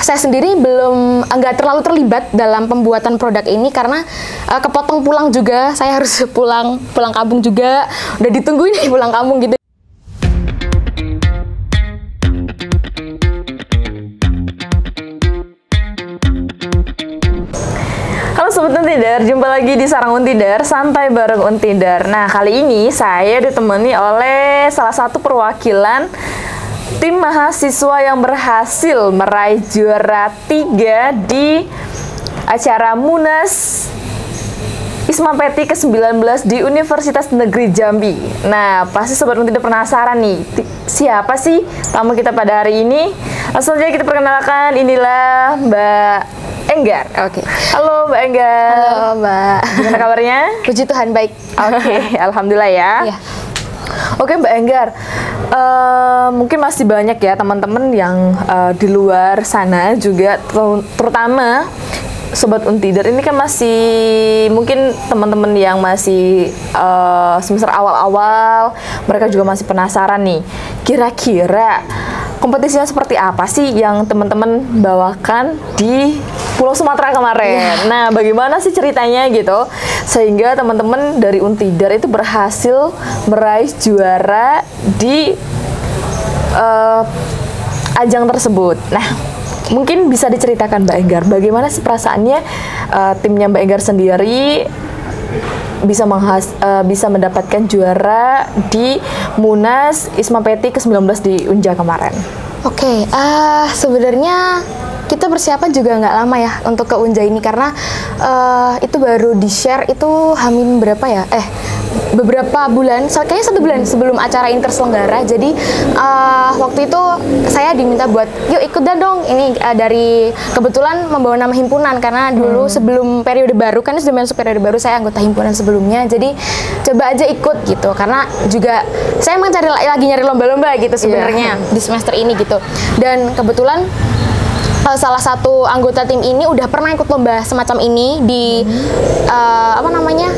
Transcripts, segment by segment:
saya sendiri nggak terlalu terlibat dalam pembuatan produk ini karena kepotong pulang juga, saya harus pulang kampung juga, udah ditungguin nih pulang kampung gitu. Halo Sobat Untidar, jumpa lagi di Sarang Untidar, santai bareng Untidar. Nah, kali ini saya ditemani oleh salah satu perwakilan tim mahasiswa yang berhasil meraih juara 3 di acara Munas Isma Peti ke-19 di Universitas Negeri Jambi. Nah, pasti Sobat Untidar penasaran nih, siapa sih tamu kita pada hari ini? Langsung aja kita perkenalkan, inilah Mbak Enggar. Oke. Halo Mbak Enggar. Halo Mbak. Gimana kabarnya? Puji Tuhan baik. Oke, alhamdulillah ya. Iya. Oke Mbak Enggar, mungkin masih banyak ya teman-teman yang di luar sana juga, terutama Sobat Untidar ini kan masih mungkin teman-teman yang masih semester awal-awal, mereka juga masih penasaran nih, kira-kira kompetisinya seperti apa sih yang teman-teman bawakan di Pulau Sumatera kemarin. Nah, bagaimana sih ceritanya gitu sehingga teman-teman dari Untidar itu berhasil meraih juara di ajang tersebut. Nah, mungkin bisa diceritakan Mbak Enggar, bagaimana sih perasaannya timnya Mbak Enggar sendiri bisa mendapatkan juara di Munas Isma Peti ke-19 di Unja kemarin? Oke, sebenarnya kita persiapan juga nggak lama ya untuk ke Unja ini karena itu baru di-share itu hamin berapa ya? Beberapa bulan, kayaknya 1 bulan sebelum acara ini terselenggara. Jadi waktu itu saya diminta buat yuk ikut dong ini dari kebetulan membawa nama himpunan karena dulu sebelum periode baru kan sudah masuk periode baru, saya anggota himpunan sebelumnya. Jadi coba aja ikut gitu karena juga saya emang lagi nyari lomba-lomba gitu sebenarnya di semester ini gitu. Dan kebetulan salah satu anggota tim ini udah pernah ikut lomba semacam ini di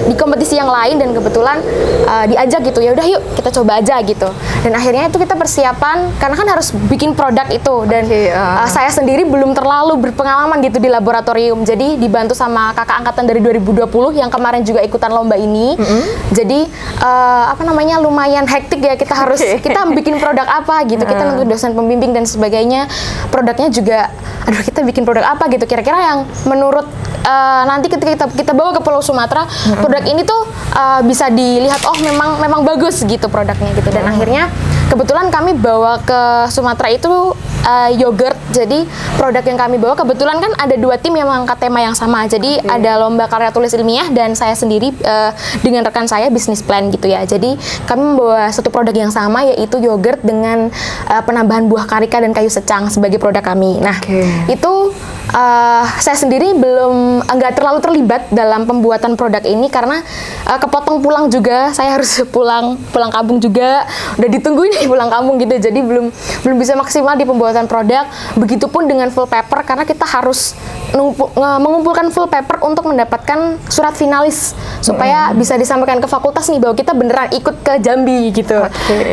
di kompetisi yang lain dan kebetulan diajak gitu, ya udah yuk kita coba aja gitu. Dan akhirnya itu kita persiapan karena kan harus bikin produk itu dan saya sendiri belum terlalu berpengalaman gitu di laboratorium. Jadi dibantu sama kakak angkatan dari 2020 yang kemarin juga ikutan lomba ini. Jadi lumayan hektik ya, kita harus kita bikin produk apa gitu. Kita nentuin dosen pembimbing dan sebagainya. Produknya juga kita bikin produk apa gitu kira-kira yang menurut nanti ketika kita bawa ke Pulau Sumatera, produk ini tuh bisa dilihat memang bagus gitu produknya gitu. Dan akhirnya kebetulan kami bawa ke Sumatera itu yogurt. Jadi produk yang kami bawa kebetulan kan ada 2 tim yang mengangkat tema yang sama. Jadi ada lomba karya tulis ilmiah dan saya sendiri dengan rekan saya bisnis plan gitu ya. Jadi kami membawa satu produk yang sama yaitu yogurt dengan penambahan buah karika dan kayu secang sebagai produk kami. Nah, itu saya sendiri nggak terlalu terlibat dalam pembuatan produk ini karena kepotong pulang juga, saya harus pulang kampung juga, udah ditungguin nih pulang kampung gitu. Jadi belum bisa maksimal di pembuatan produk. Begitupun dengan full paper karena kita harus mengumpulkan full paper untuk mendapatkan surat finalis supaya bisa disampaikan ke fakultas nih bahwa kita beneran ikut ke Jambi gitu.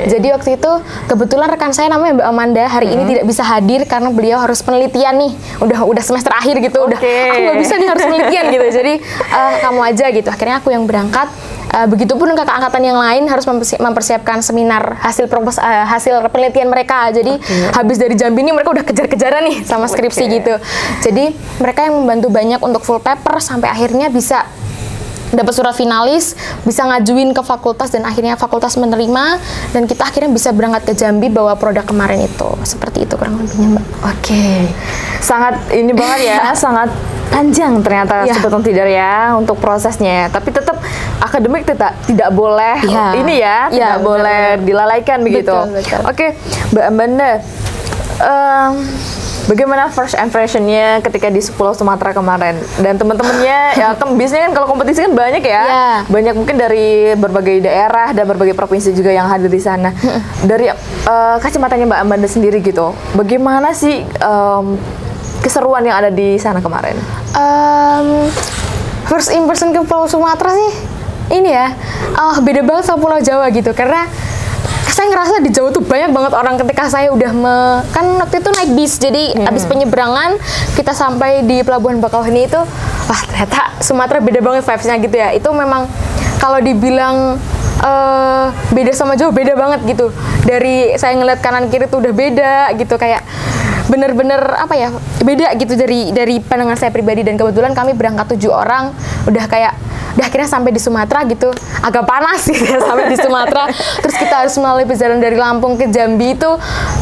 Jadi waktu itu kebetulan rekan saya namanya Mbak Amanda hari ini tidak bisa hadir karena beliau harus penelitian nih, udah semester akhir gitu, udah aku nggak bisa nih harus penelitian gitu. Jadi kamu aja gitu. Akhirnya aku yang berangkat. Begitupun kakak angkatan yang lain harus mempersiapkan seminar hasil penelitian mereka. Jadi habis dari Jambi ini mereka udah kejar-kejaran nih sama skripsi gitu. Jadi mereka yang membantu banyak untuk full paper sampai akhirnya bisa dapat surat finalis, bisa ngajuin ke fakultas dan akhirnya fakultas menerima dan kita akhirnya bisa berangkat ke Jambi bawa produk kemarin itu. Seperti itu kurang lebihnya, Mbak. Sangat ini banget ya, sangat panjang ternyata Sobat Untidar ya untuk prosesnya. Tapi tetap akademik tidak boleh tidak boleh dilalaikan begitu. Betul. Oke, Mbak Amanda, bagaimana first impression-nya ketika di Pulau Sumatera kemarin? Dan teman-temannya, ya kan biasanya kan kalau kompetisi kan banyak ya, banyak mungkin dari berbagai daerah dan berbagai provinsi juga yang hadir di sana. Dari kacamatanya Mbak Amanda sendiri gitu, bagaimana sih keseruan yang ada di sana kemarin? First impression ke Pulau Sumatera sih, ini ya, beda banget sama Pulau Jawa gitu, karena saya ngerasa di Jawa tuh banyak banget orang ketika saya udah kan waktu itu naik bis, jadi abis penyeberangan kita sampai di Pelabuhan Bakauheni itu, wah ternyata Sumatera beda banget vibes-nya gitu ya. Itu memang kalau dibilang beda sama Jawa, beda banget gitu. Dari saya ngeliat kanan kiri tuh udah beda gitu, kayak bener-bener apa ya, beda gitu dari pandangan saya pribadi. Dan kebetulan kami berangkat 7 orang, udah akhirnya sampai di Sumatera gitu, agak panas gitu ya sampai di Sumatera. Terus kita harus melalui perjalanan dari Lampung ke Jambi itu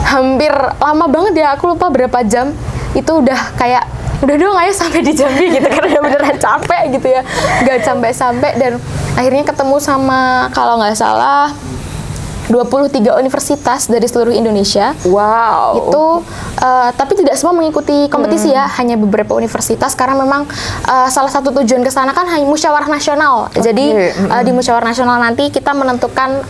hampir lama banget ya, aku lupa berapa jam. Itu udah kayak udah dong ayo sampai di Jambi gitu, karena udah beneran capek gitu ya, nggak sampai-sampai. Dan akhirnya ketemu sama kalau nggak salah 23 universitas dari seluruh Indonesia. Wow. Itu tapi tidak semua mengikuti kompetisi ya, hanya beberapa universitas, karena memang salah satu tujuan ke sana kan hanya musyawarah nasional. Jadi di musyawarah nasional nanti kita menentukan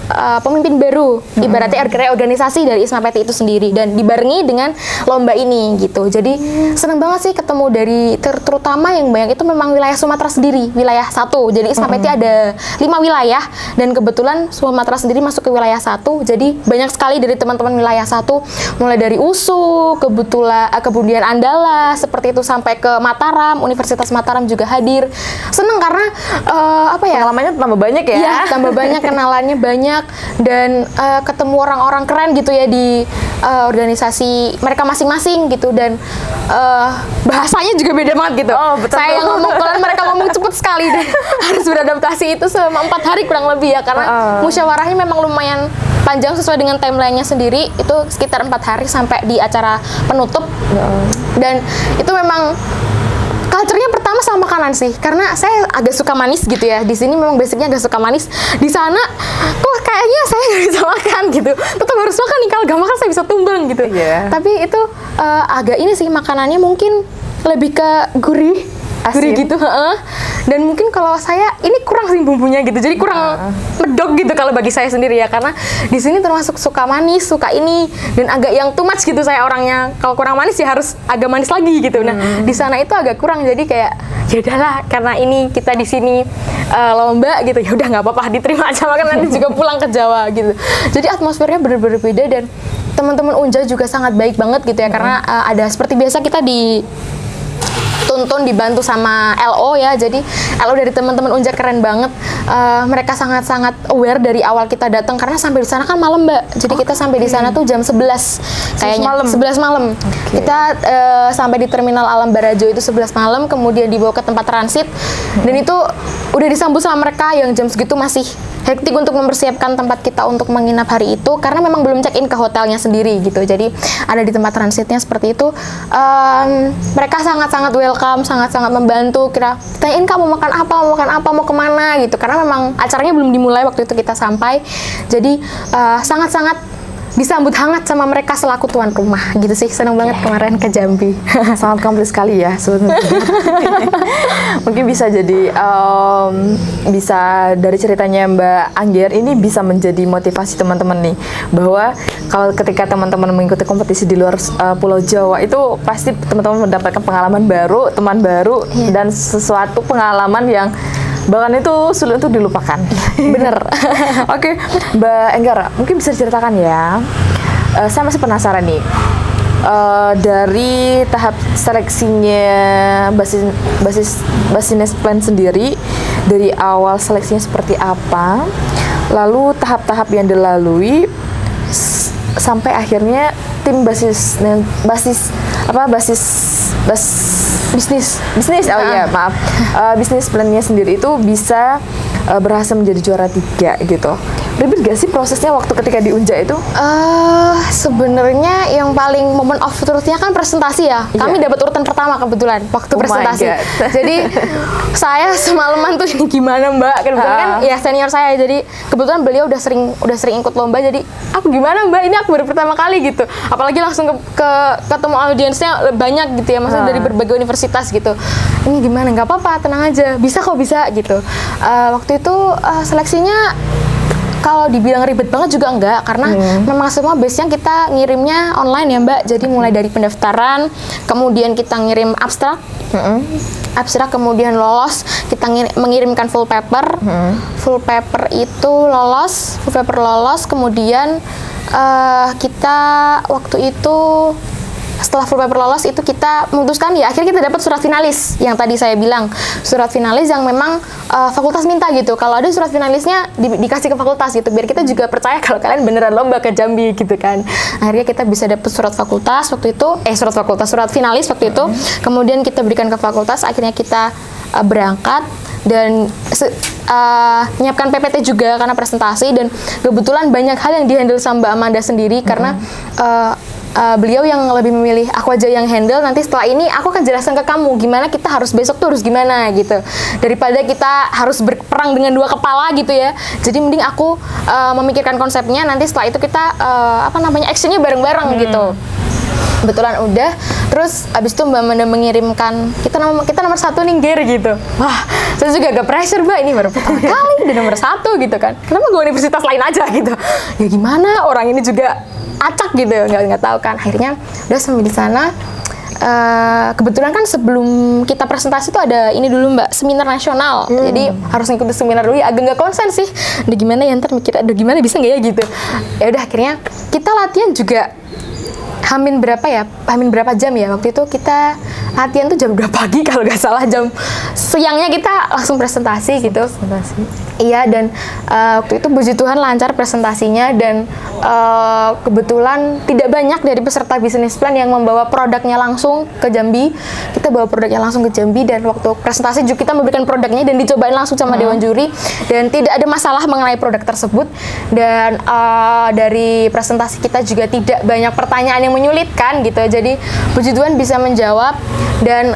pemimpin baru, ibaratnya organisasi dari ISMA PT itu sendiri, dan dibarengi dengan lomba ini gitu. Jadi seneng banget sih ketemu dari terutama yang banyak itu memang wilayah Sumatera sendiri, wilayah 1. Jadi ISMA PT ada 5 wilayah, dan kebetulan Sumatera sendiri masuk ke wilayah 1. Jadi banyak sekali dari teman-teman wilayah 1, mulai dari USU, kemudian Andala, seperti itu, sampai ke Mataram, Universitas Mataram juga hadir. Seneng karena apa ya? Pengalamannya tambah banyak ya? Iya, tambah banyak, kenalannya banyak, dan ketemu orang-orang keren gitu ya di organisasi mereka masing-masing gitu. Dan bahasanya juga beda banget gitu. Oh, betul. Saya yang ngomong pelan, mereka ngomong cepet sekali, dan harus beradaptasi itu selama 4 hari kurang lebih ya, karena musyawarahnya memang lumayan panjang sesuai dengan timelinenya sendiri. Itu sekitar 4 hari sampai di acara penutup. Dan itu memang culture-nya pertama sama makanan sih, karena saya agak suka manis gitu ya. Di sini memang basicnya agak suka manis. Di sana kok kayaknya saya nggak bisa makan gitu. Tetap harus makan nih, kalau nggak makan saya bisa tumbang gitu. Tapi itu agak ini sih, makanannya mungkin lebih ke gurih gitu, dan mungkin kalau saya ini kurang sih bumbunya gitu, jadi kurang medok gitu kalau bagi saya sendiri ya, karena di sini termasuk suka manis, suka ini, dan agak yang too much gitu saya orangnya. Kalau kurang manis ya harus agak manis lagi gitu. Nah di sana itu agak kurang, jadi kayak ya udahlah, karena ini kita di sini lomba gitu, ya udah nggak apa-apa, diterima aja, makan nanti juga pulang ke Jawa gitu. Jadi atmosfernya bener-bener beda, dan teman-teman Unja juga sangat baik banget gitu ya, karena ada seperti biasa kita tuntun dibantu sama LO ya. Jadi LO dari teman-teman Unja keren banget. Mereka sangat-sangat aware dari awal kita datang, karena sampai di sana kan malam, Mbak. Jadi kita sampai di sana tuh jam 11 kayaknya. 11 malam. Kita sampai di Terminal Alam Barajo itu 11 malam, kemudian dibawa ke tempat transit. Dan itu udah disambut sama mereka yang jam segitu masih hektik untuk mempersiapkan tempat kita untuk menginap hari itu, karena memang belum check-in ke hotelnya sendiri gitu. Jadi ada di tempat transitnya seperti itu. Mereka sangat-sangat welcome, sangat-sangat membantu. Tanyain kamu mau makan apa, mau kemana gitu, karena memang acaranya belum dimulai waktu itu kita sampai. Jadi sangat-sangat disambut hangat sama mereka selaku tuan rumah gitu sih. Seneng banget kemarin ke Jambi. Sangat komplit sekali ya sebenarnya. Mungkin bisa jadi bisa dari ceritanya Mbak Angger ini bisa menjadi motivasi teman-teman nih, bahwa kalau ketika teman-teman mengikuti kompetisi di luar Pulau Jawa itu pasti teman-teman mendapatkan pengalaman baru, teman baru, dan sesuatu pengalaman yang bahkan itu sulit untuk dilupakan. Bener. Oke, Mbak Enggar, mungkin bisa diceritakan ya. Saya masih penasaran nih. Dari tahap seleksinya business plan sendiri, dari awal seleksinya seperti apa, lalu tahap-tahap yang dilalui sampai akhirnya tim bisnis bisnis plannya sendiri itu bisa berhasil menjadi juara 3 gitu. Ribet gak sih prosesnya waktu ketika di Unja itu? Sebenarnya yang paling moment of truth-nya kan presentasi ya. Kami dapat urutan pertama kebetulan waktu presentasi. Jadi saya semalaman tuh ini gimana Mbak? Kebetulan kan ya senior saya, jadi kebetulan beliau udah sering ikut lomba, jadi aku gimana Mbak? Ini aku baru pertama kali gitu. Apalagi langsung ketemu audiensnya banyak gitu ya, maksudnya dari berbagai universitas gitu. Ini gimana? Nggak apa-apa, tenang aja. Bisa kok, bisa gitu. Waktu itu seleksinya kalau dibilang ribet banget juga enggak, karena memang semua base-nya kita ngirimnya online ya Mbak. Jadi mulai dari pendaftaran, kemudian kita ngirim abstrak, abstrak kemudian lolos, kita mengirimkan full paper. Full paper itu lolos, kemudian kita waktu itu setelah full paper lolos itu kita memutuskan ya akhirnya kita dapat surat finalis yang tadi saya bilang, surat finalis yang memang fakultas minta gitu, kalau ada surat finalisnya dikasih ke fakultas gitu, biar kita juga percaya kalau kalian beneran lomba ke Jambi gitu kan. Akhirnya kita bisa dapat surat fakultas waktu itu, surat finalis waktu itu, kemudian kita berikan ke fakultas, akhirnya kita berangkat dan menyiapkan PPT juga karena presentasi, dan kebetulan banyak hal yang dihandle sama Mbak Amanda sendiri karena beliau yang lebih memilih, aku aja yang handle, nanti setelah ini aku akan jelaskan ke kamu gimana kita harus besok tuh harus gimana gitu, daripada kita harus berperang dengan dua kepala gitu ya. Jadi mending aku memikirkan konsepnya, nanti setelah itu kita actionnya bareng-bareng gitu. Kebetulan udah, terus abis itu Mbak Amanda mengirimkan kita nomor 1 nih Ger gitu. Wah, saya juga agak pressure Mbak, ini baru pertama kali di nomor 1 gitu kan, kenapa gue universitas lain aja gitu ya, gimana orang ini juga acak gitu, nggak tahu kan. Akhirnya udah sampai di sana. Kebetulan kan sebelum kita presentasi itu ada ini dulu Mbak, seminar nasional. Jadi harus ngikutin seminar dulu ya, agak nggak konsen sih. Udah gimana ya, ntar mikir ada gimana bisa nggak ya gitu. Ya udah akhirnya kita latihan juga Hamin berapa jam ya waktu itu, kita latihan tuh jam 2 pagi kalau nggak salah, jam siangnya kita langsung presentasi gitu. Iya, dan waktu itu puji Tuhan lancar presentasinya, dan kebetulan tidak banyak dari peserta bisnis plan yang membawa produknya langsung ke Jambi. Kita bawa produknya langsung ke Jambi, dan waktu presentasi juga kita memberikan produknya dan dicobain langsung sama Dewan Juri, dan tidak ada masalah mengenai produk tersebut. Dan dari presentasi kita juga tidak banyak pertanyaan yang menyulitkan gitu, jadi puji Tuhan bisa menjawab. Dan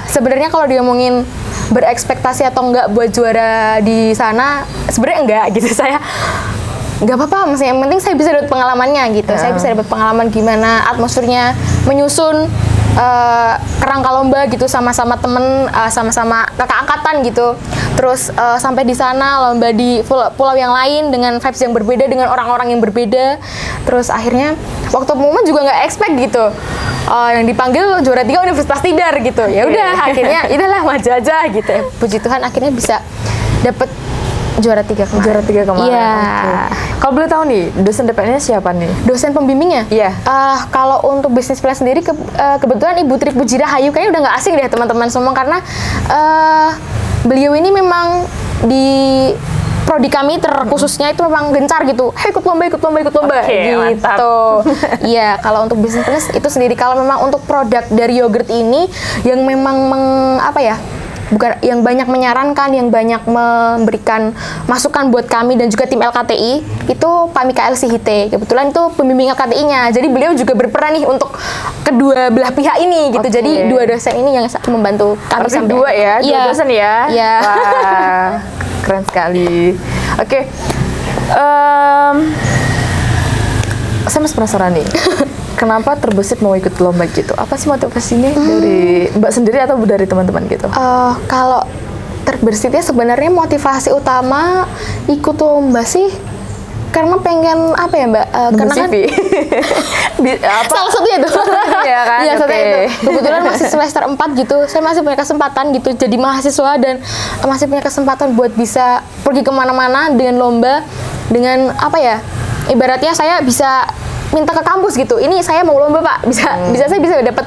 sebenarnya kalau diomongin berekspektasi atau enggak buat juara di sana, sebenarnya enggak gitu. Saya nggak apa-apa, maksudnya yang penting saya bisa dapat pengalamannya gitu. Saya bisa dapat pengalaman gimana atmosfernya menyusun kerangka lomba gitu sama-sama temen, sama-sama kakak angkatan gitu. Terus sampai di sana lomba di pulau yang lain dengan vibes yang berbeda, dengan orang-orang yang berbeda. Terus akhirnya waktu pengumuman juga nggak expect gitu, yang dipanggil juara 3 Universitas Tidar gitu. Ya udah akhirnya idahlah maju aja gitu ya. Puji Tuhan akhirnya bisa dapet juara 3 kemarin. Juara 3 kemarin. Iya. Okay. Kalau boleh tahu nih, dosen DPN-nya siapa nih? Dosen pembimbingnya? Iya. Kalau untuk bisnis plan sendiri, kebetulan Ibu Tri Puji Rahayu kayaknya udah nggak asing deh teman-teman semua, karena beliau ini memang di prodi kami terkhususnya itu memang gencar gitu. Hey, ikut lomba okay, gitu. Iya, kalau untuk bisnis plan itu sendiri, kalau memang untuk produk dari yogurt ini yang memang bukan yang banyak menyarankan, yang banyak memberikan masukan buat kami dan juga tim LKTI itu Pak Mikael Sihite. Kebetulan itu pembimbing LKTI-nya. Jadi beliau juga berperan nih untuk kedua belah pihak ini gitu. Jadi dua dosen ini yang membantu kami sampai dua ya, dua dosen ya. Iya. Wah, keren sekali. Oke. Saya masih penasaran nih. Kenapa terbesit mau ikut lomba gitu? Apa sih motivasinya dari Mbak sendiri atau dari teman-teman gitu? Kalau terbersitnya sebenarnya motivasi utama ikut lomba sih karena pengen apa ya Mbak? Karena CV. kan salah satunya itu. Ya kan? Iya, satunya itu. Kebetulan masih semester 4 gitu. Saya masih punya kesempatan gitu jadi mahasiswa, dan masih punya kesempatan buat bisa pergi kemana-mana dengan lomba, dengan apa ya? Ibaratnya saya bisa minta ke kampus gitu, ini saya mau lomba Pak, saya bisa dapat,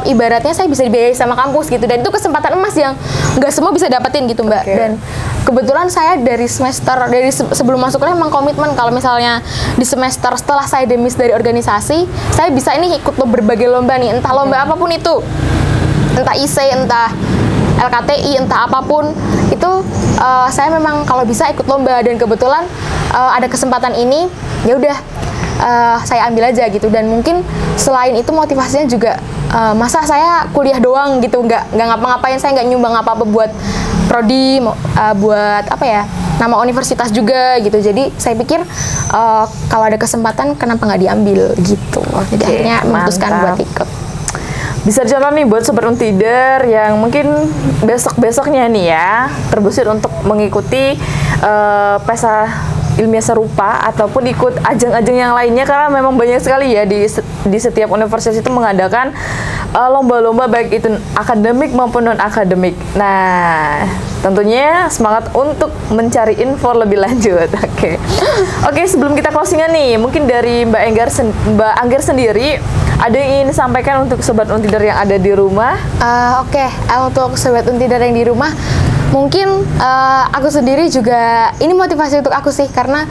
ibaratnya saya bisa dibiayai sama kampus gitu, dan itu kesempatan emas yang nggak semua bisa dapetin gitu Mbak. Dan kebetulan saya dari sebelum masuk kuliah memang komitmen kalau misalnya di semester setelah saya demis dari organisasi, saya bisa ini ikut berbagai lomba nih, entah lomba apapun itu, entah IC, entah LKTI, entah apapun itu, saya memang kalau bisa ikut lomba, dan kebetulan ada kesempatan ini, ya udah saya ambil aja gitu. Dan mungkin selain itu motivasinya juga masa saya kuliah doang gitu, nggak ngapa-ngapain, saya nggak nyumbang apa-apa buat prodi, buat apa ya, nama universitas juga gitu. Jadi saya pikir kalau ada kesempatan kenapa nggak diambil gitu. Jadi akhirnya memutuskan buat ikut. Bisa jalan nih buat Sobat Untider yang mungkin besok-besoknya nih ya terbesit untuk mengikuti ilmiah serupa ataupun ikut ajang-ajang yang lainnya, karena memang banyak sekali ya di setiap universitas itu mengadakan lomba-lomba baik itu akademik maupun non akademik. Nah, tentunya semangat untuk mencari info lebih lanjut. Oke, sebelum kita closingan nih, mungkin dari Mbak Angger sendiri ada yang ingin disampaikan untuk sobat Untidar yang ada di rumah? Untuk sobat Untidar yang di rumah, mungkin aku sendiri juga ini motivasi untuk aku sih, karena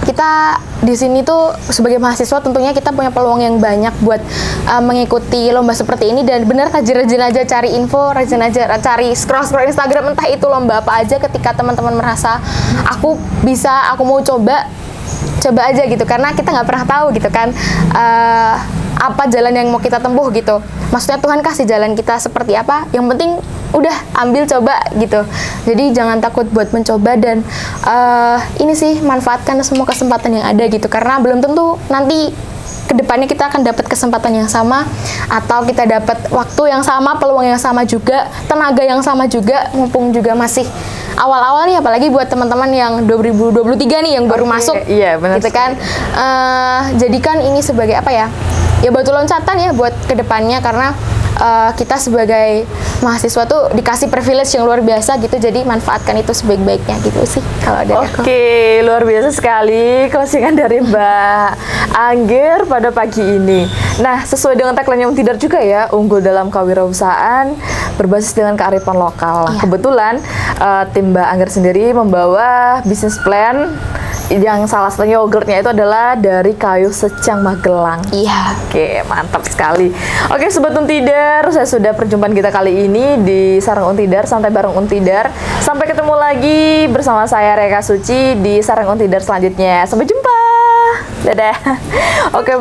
kita di sini tuh sebagai mahasiswa tentunya kita punya peluang yang banyak buat mengikuti lomba seperti ini, dan benar rajin-rajin aja cari info, rajin aja cari scroll Instagram, entah itu lomba apa aja. Ketika teman-teman merasa aku bisa, aku mau coba aja gitu, karena kita nggak pernah tahu gitu kan apa jalan yang mau kita tempuh gitu. Maksudnya Tuhan kasih jalan kita seperti apa, yang penting udah ambil, coba gitu. Jadi jangan takut buat mencoba, dan ini sih manfaatkan semua kesempatan yang ada gitu, karena belum tentu nanti kedepannya kita akan dapat kesempatan yang sama, atau kita dapat waktu yang sama, peluang yang sama juga, tenaga yang sama juga, mumpung juga masih awal-awal nih, apalagi buat teman-teman yang 2023 nih yang baru masuk, iya, benar gitu kan. Jadikan ini sebagai apa ya batu loncatan ya buat kedepannya, karena kita sebagai mahasiswa tuh dikasih privilege yang luar biasa gitu, jadi manfaatkan itu sebaik-baiknya gitu sih kalau dari aku. Oke, luar biasa sekali closingan dari Mbak Angger pada pagi ini. Nah, sesuai dengan tagline yang Untidar juga ya, unggul dalam kewirausahaan berbasis dengan kearifan lokal. Nah, kebetulan tim Mbak Angger sendiri membawa bisnis plan yang salah satunya yogurtnya itu adalah dari kayu secang Magelang. Iya. Oke, mantap sekali. Oke, Sobat Untidar, saya sudah perjumpaan kita kali ini di Sarang Untidar, santai bareng Untidar. Sampai ketemu lagi bersama saya Reka Suci di Sarang Untidar selanjutnya. Sampai jumpa. Dadah. Oke,